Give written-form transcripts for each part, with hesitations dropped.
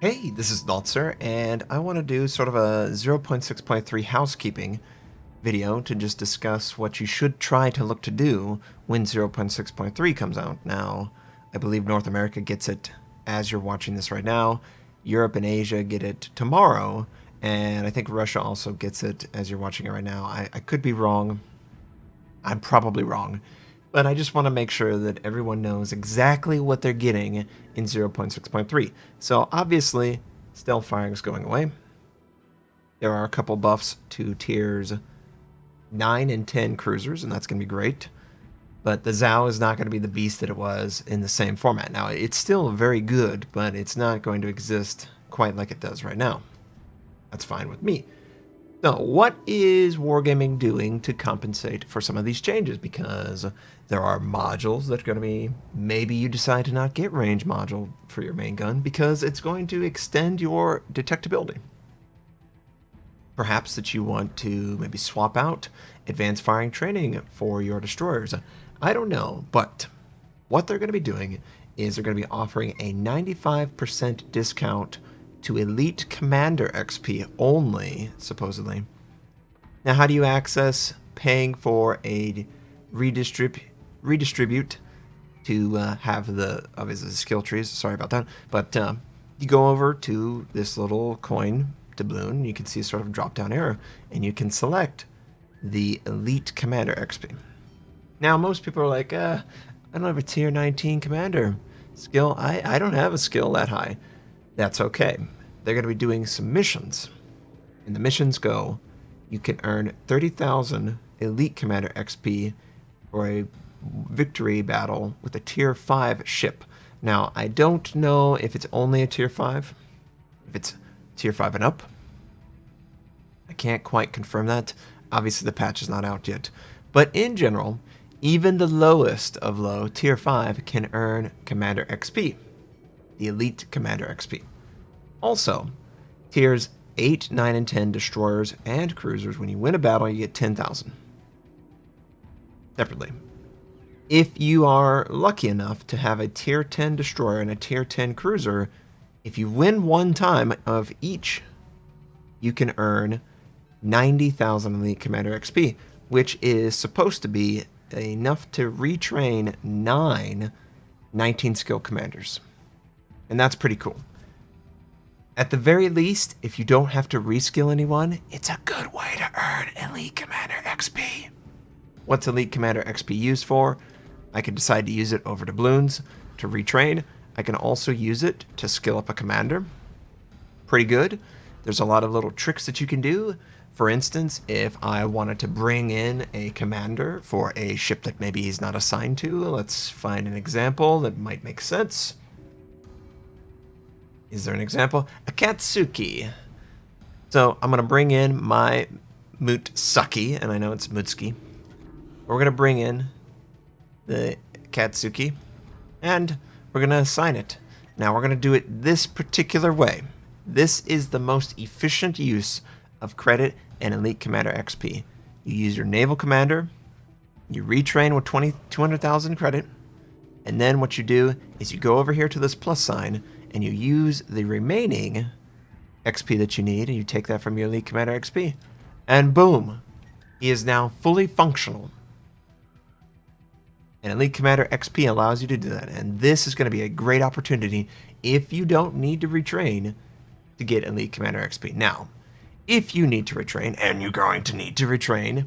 Hey, this is Notser, and I want to do sort of a 0.6.3 housekeeping video to just discuss what you should try to look to do when 0.6.3 comes out. Now, I believe North America gets it as you're watching this right now. Europe and Asia get it tomorrow, and I think Russia also gets it as you're watching it right now. I could be wrong. I'm probably wrong. But I just want to make sure that everyone knows exactly what they're getting in 0.6.3. So obviously, stealth firing is going away. There are a couple buffs to tiers 9 and 10 cruisers, and that's going to be great. But the Zhao is not going to be the beast that it was in the same format. Now, it's still very good, but it's not going to exist quite like it does right now. That's fine with me. So, what is Wargaming doing to compensate for some of these changes? Because there are modules that are going to be, maybe you decide to not get range module for your main gun because it's going to extend your detectability. Perhaps that you want to maybe swap out advanced firing training for your destroyers. I don't know, but what they're going to be doing is they're going to be offering a 95% discount to Elite Commander XP only, supposedly. Now, how do you access paying for a redistribute to have the, obviously, the skill trees? Sorry about that. But you go over to this little coin doubloon. You can see a sort of drop-down arrow, and you can select the Elite Commander XP. Now, most people are like, I don't have a tier 19 commander skill. I don't have a skill that high. That's okay. They're going to be doing some missions. And the missions go, you can earn 30,000 Elite Commander XP for a victory battle with a tier 5 ship. Now, I don't know if it's only a tier 5, if it's tier 5 and up. I can't quite confirm that. Obviously, the patch is not out yet. But in general, even the lowest of low, tier 5, can earn Commander XP, the Elite Commander XP. Also, tiers 8, 9, and 10 destroyers and cruisers, when you win a battle, you get 10,000 separately. If you are lucky enough to have a tier 10 destroyer and a tier 10 cruiser, if you win one time of each, you can earn 90,000 Elite Commander XP, which is supposed to be enough to retrain 19 skill commanders. And that's pretty cool. At the very least, if you don't have to reskill anyone, it's a good way to earn Elite Commander XP. What's Elite Commander XP used for? I can decide to use it over doubloons to retrain. I can also use it to skill up a commander. Pretty good. There's a lot of little tricks that you can do. For instance, if I wanted to bring in a commander for a ship that maybe he's not assigned to, let's find an example that might make sense. Is there an example? Akatsuki. So I'm going to bring in my Mutsuki, and I know it's Mutsuki. We're going to bring in the Akatsuki, and we're going to assign it. Now we're going to do it this particular way. This is the most efficient use of credit and Elite Commander XP. You use your Naval Commander, you retrain with 200,000 credit, and then what you do is you go over here to this plus sign, and you use the remaining XP that you need, and you take that from your Elite Commander XP. And boom, he is now fully functional. And Elite Commander XP allows you to do that. And this is going to be a great opportunity if you don't need to retrain to get Elite Commander XP. Now, if you need to retrain, and you're going to need to retrain,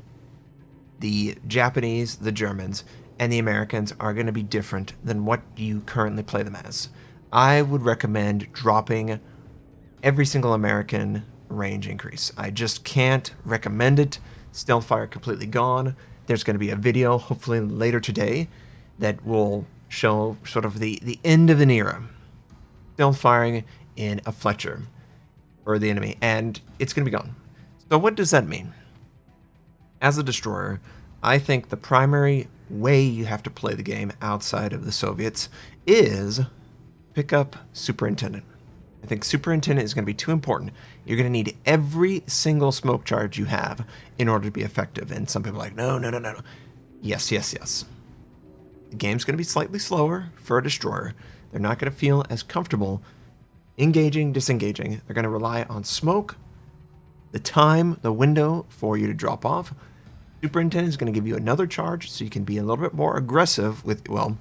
the Japanese, the Germans, and the Americans are going to be different than what you currently play them as. I would recommend dropping every single American range increase. I just can't recommend it. Stealth fire completely gone. There's going to be a video, hopefully later today, that will show sort of the end of an era. Stealth firing in a Fletcher for the enemy, and it's going to be gone. So what does that mean? As a destroyer, I think the primary way you have to play the game outside of the Soviets is pick up Superintendent. I think Superintendent is going to be too important. You're going to need every single smoke charge you have in order to be effective. And some people are like, no. Yes. The game's going to be slightly slower for a destroyer. They're not going to feel as comfortable engaging, disengaging. They're going to rely on smoke, the time, the window for you to drop off. Superintendent is going to give you another charge, so you can be a little bit more aggressive with, well,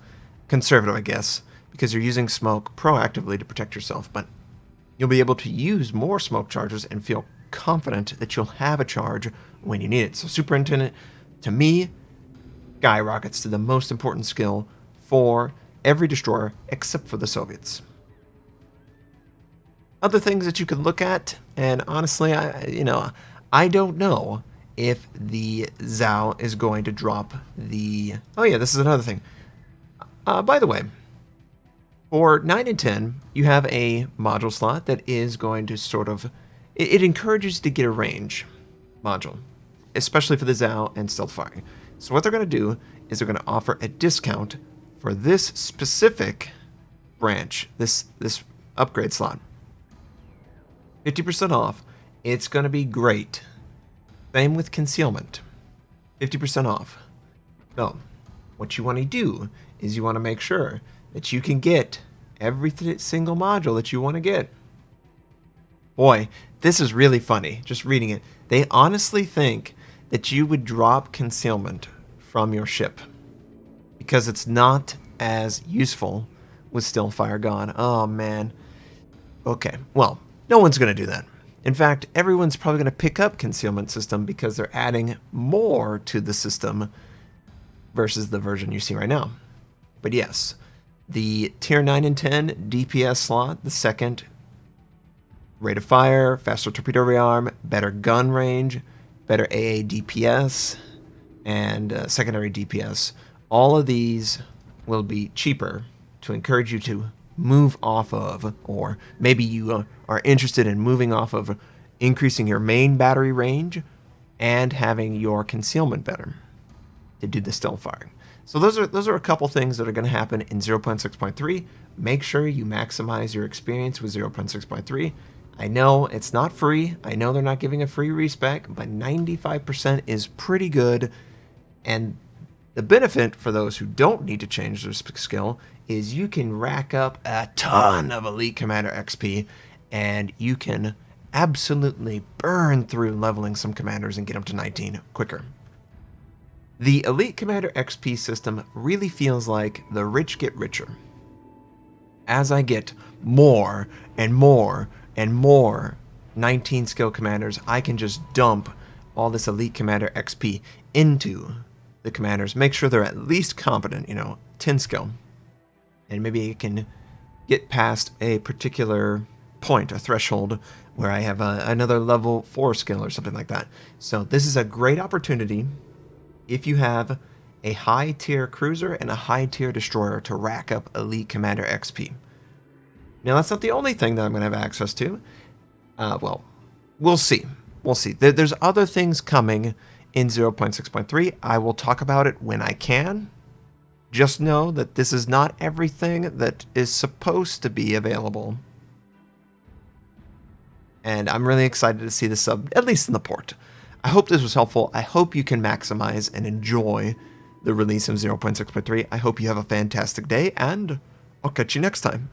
conservative, I guess, because you're using smoke proactively to protect yourself, but you'll be able to use more smoke charges and feel confident that you'll have a charge when you need it. So Superintendent, to me, skyrockets to the most important skill for every destroyer except for the Soviets. Other things that you could look at, and honestly, I don't know if the Zhao is going to drop the... Oh yeah, this is another thing. By the way, for 9 and 10, you have a module slot that is going to sort of... It encourages you to get a range module, especially for the Zhao and stealth firing. So what they're going to do is they're going to offer a discount for this specific branch, this upgrade slot. 50% off. It's going to be great. Same with concealment. 50% off. So, what you want to do is you want to make sure that you can get every single module that you want to get. Boy, this is really funny, just reading it. They honestly think that you would drop concealment from your ship because it's not as useful with still fire gone. Oh, man. Okay, well, no one's going to do that. In fact, everyone's probably going to pick up concealment system because they're adding more to the system versus the version you see right now. But yes, the tier 9 and 10 DPS slot, the second rate of fire, faster torpedo rearm, better gun range, better AA DPS, and secondary DPS. All of these will be cheaper to encourage you to move off of, or maybe you are interested in moving off of increasing your main battery range and having your concealment better to do the stealth firing. So those are a couple things that are going to happen in 0.6.3. Make sure you maximize your experience with 0.6.3. I know it's not free. I know they're not giving a free respec, but 95% is pretty good. And the benefit for those who don't need to change their skill is you can rack up a ton of Elite Commander XP, and you can absolutely burn through leveling some commanders and get them to 19 quicker. The Elite Commander XP system really feels like the rich get richer. As I get more and more and more 19 skill commanders, I can just dump all this Elite Commander XP into the commanders, make sure they're at least competent, 10 skill. And maybe I can get past a particular point, a threshold, where I have another level 4 skill or something like that. So this is a great opportunity if you have a high tier cruiser and a high tier destroyer to rack up Elite Commander XP. Now that's not the only thing that I'm going to have access to. Well, we'll see. We'll see. There's other things coming in 0.6.3. I will talk about it when I can. Just know that this is not everything that is supposed to be available. And I'm really excited to see the sub, at least in the port. I hope this was helpful. I hope you can maximize and enjoy the release of 0.6.3. I hope you have a fantastic day, and I'll catch you next time.